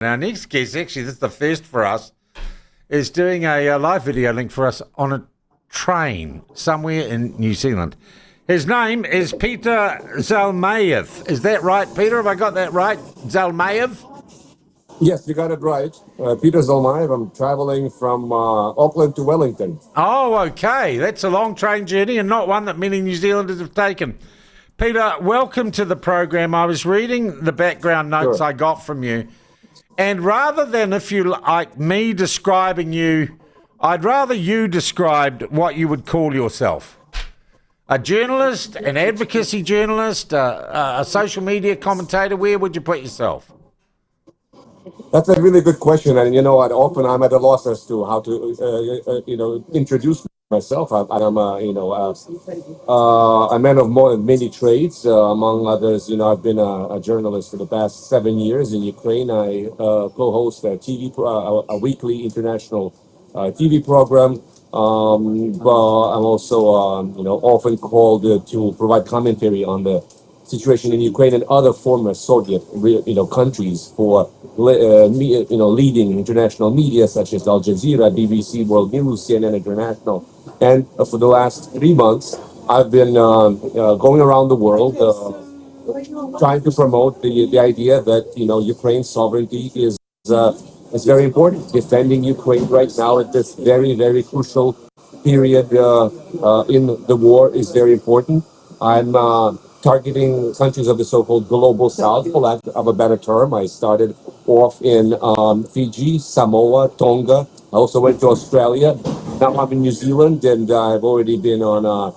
Our next guest, actually, this is the first for us, is doing a live video link for us on a train somewhere in New Zealand. His name is Peter Zalmayev. Is that right, Peter? Have I got that right? Zalmayev? Yes, you got it right. Peter Zalmayev. I'm traveling from Auckland to Wellington. Oh, okay. That's a long train journey and not one that many New Zealanders have taken. Peter, welcome to the program. I was reading the background notes Sure. I got from you. And rather than, if you like, me describing you, I'd rather you described what you would call yourself. A journalist, an advocacy journalist, a social media commentator. Where would you put yourself? That's a really good question, and you know what? Often I'm at a loss as to how to, introduce myself. I'm a man of many trades. Among others, I've been a journalist for the past 7 years in Ukraine. I co-host a weekly international TV program. Well, I'm also, often called to provide commentary on the situation in Ukraine and other former Soviet, countries for leading international media such as Al Jazeera, BBC World News, CNN International. And for the last 3 months, I've been going around the world trying to promote the idea that Ukraine's sovereignty is very important. Defending Ukraine right now at this very, very crucial period in the war is very important. I'm targeting countries of the so-called global south, for lack of a better term. I started off in Fiji, Samoa, Tonga. I also went to Australia. Now I'm in New Zealand, and I've already been on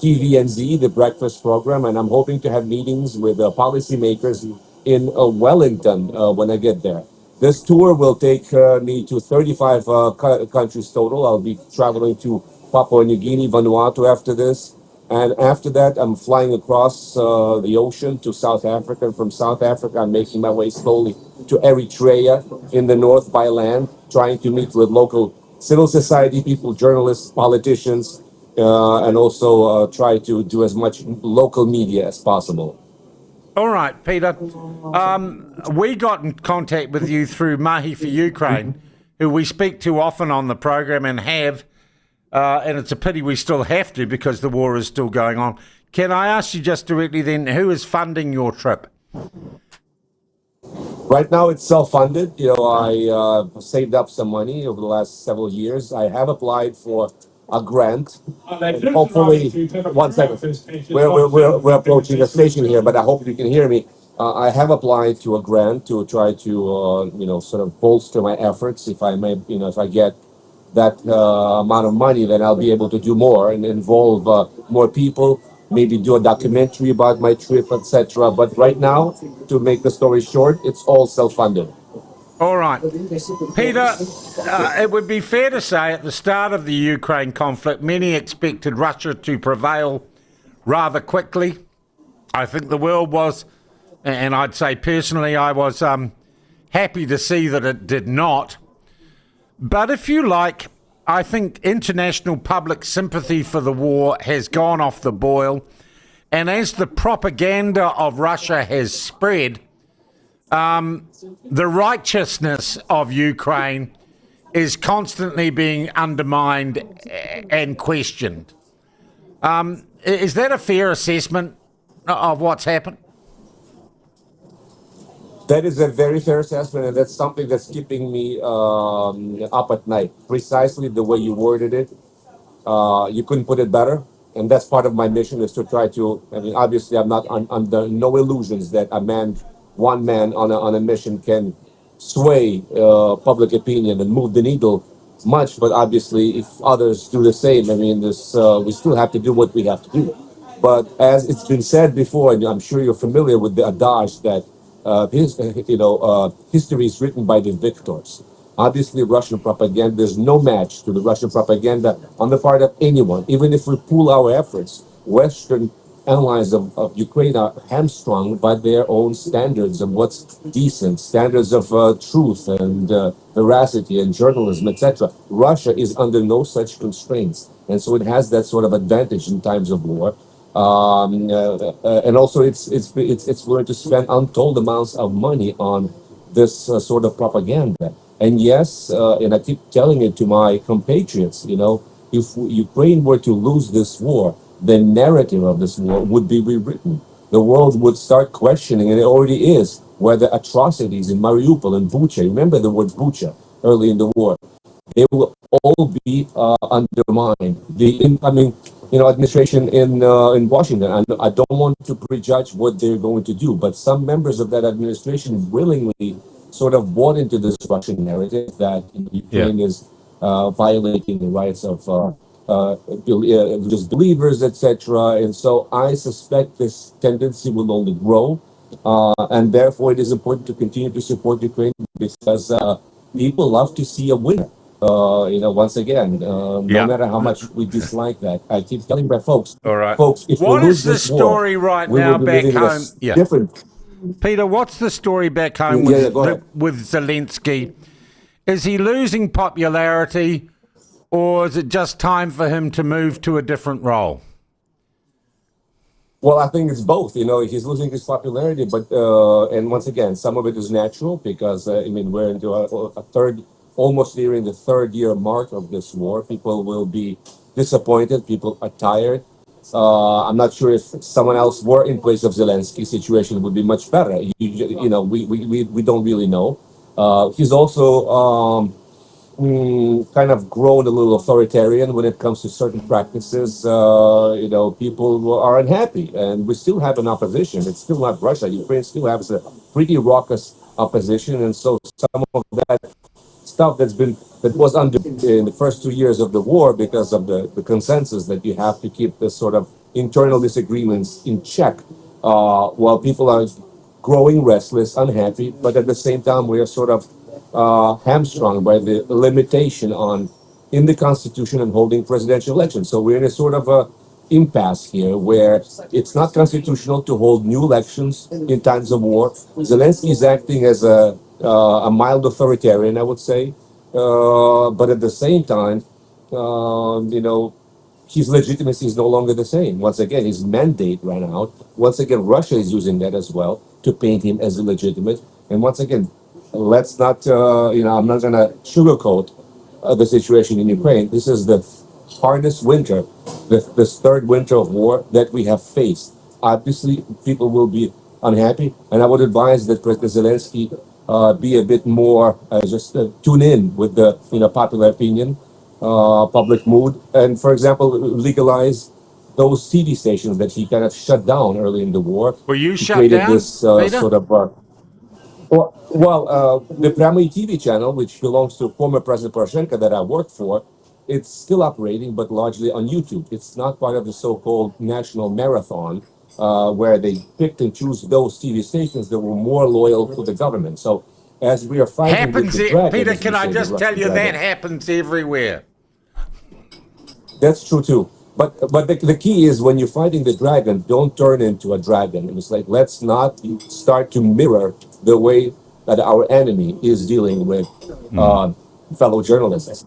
TVNZ, the breakfast program, and I'm hoping to have meetings with policymakers in Wellington when I get there. This tour will take me to 35 countries total. I'll be traveling to Papua New Guinea, Vanuatu after this. And after that, I'm flying across the ocean to South Africa. And from South Africa, I'm making my way slowly to Eritrea in the north by land, trying to meet with local civil society people, journalists, politicians, and also try to do as much local media as possible. All right, Peter. We got in contact with you through Mahi for Ukraine, who we speak to often on the program and have. And it's a pity we still have to because the war is still going on. Can I ask you just directly then, who is funding your trip? Right now, it's self-funded. I saved up some money over the last several years. I have applied for a grant. Hopefully, 1 second. We're approaching a station here, but I hope you can hear me. I have applied to a grant to try to, sort of bolster my efforts. If I may, if I get that amount of money, then I'll be able to do more and involve more people, maybe do a documentary about my trip, etc. But right now, to make the story short, it's all self-funded. All right. Peter, it would be fair to say at the start of the Ukraine conflict, many expected Russia to prevail rather quickly. I think the world was, and I'd say personally, I was happy to see that it did not. But if you like, I think international public sympathy for the war has gone off the boil. And as the propaganda of Russia has spread, the righteousness of Ukraine is constantly being undermined and questioned. Is that a fair assessment of what's happened? That is a very fair assessment, and that's something that's keeping me up at night. Precisely the way you worded it, you couldn't put it better. And that's part of my mission, is to try to. I mean, obviously, I'm not under no illusions that one man on a mission can sway public opinion and move the needle much. But obviously, if others do the same, I mean, we still have to do what we have to do. But as it's been said before, and I'm sure you're familiar with the adage that history is written by the victors. Obviously, Russian propaganda, there's no match to the Russian propaganda on the part of anyone. Even if we pool our efforts, Western allies of Ukraine are hamstrung by their own standards of what's decent, standards of truth and veracity and journalism, etc. Russia is under no such constraints, and so it has that sort of advantage in times of war. And also it's willing to spend untold amounts of money on this sort of propaganda. And yes, and I keep telling it to my compatriots, if Ukraine were to lose this war, the narrative of this war would be rewritten. The world would start questioning, and it already is, whether atrocities in Mariupol and Bucha, remember the word Bucha early in the war, they will all be undermined. The incoming, administration in Washington. I don't want to prejudge what they're going to do, but some members of that administration willingly sort of bought into this Russian narrative that Ukraine is violating the rights of just believers, etc. And so I suspect this tendency will only grow, and therefore it is important to continue to support Ukraine because people love to see a winner. Once again, no Yeah. matter how much we dislike that, I keep telling my folks, All right. if What we is lose the this war, story right we now will be back living in a home? Yeah. different. Peter, what's the story back home Go ahead. with Zelensky? Is he losing popularity, or is it just time for him to move to a different role? Well, I think it's both. He's losing his popularity, but and once again, some of it is natural because we're into a third, almost nearing the third year mark of this war. People will be disappointed. People are tired. I'm not sure if someone else were in place of Zelensky, situation would be much better. We don't really know. He's also kind of grown a little authoritarian when it comes to certain practices. People are unhappy, and we still have an opposition. It's still not Russia. Ukraine still has a pretty raucous opposition, and so some of that stuff that was under in the first 2 years of the war because of the consensus that you have to keep this sort of internal disagreements in check while people are growing restless, unhappy, but at the same time we are sort of hamstrung by the limitation on in the constitution and holding presidential elections. So we're in a sort of a impasse here where it's not constitutional to hold new elections in times of war. Zelensky is acting as a mild authoritarian, I would say, but at the same time, his legitimacy is no longer the same. Once again, his mandate ran out. Once again, Russia is using that as well to paint him as illegitimate. And once again, let's not, I'm not going to sugarcoat the situation in Ukraine. This is the hardest winter, this third winter of war that we have faced. Obviously, people will be unhappy, and I would advise that President Zelensky be a bit more, just tune in with the popular opinion, public mood, and for example, legalize those TV stations that he kind of shut down early in the war. Were you He shut created down, this Peter? sort of the Prямyi TV channel, which belongs to former President Poroshenko that I worked for, it's still operating, but largely on YouTube. It's not part of the so-called national marathon, where they picked and choose those TV stations that were more loyal to the government. So as we are fighting with the dragon, Peter, as we can I say, the just tell Russian you that dragon, happens everywhere? that's true too. But the key is when you're fighting the dragon, don't turn into a dragon. It's like, let's not start to mirror the way that our enemy is dealing with fellow journalists.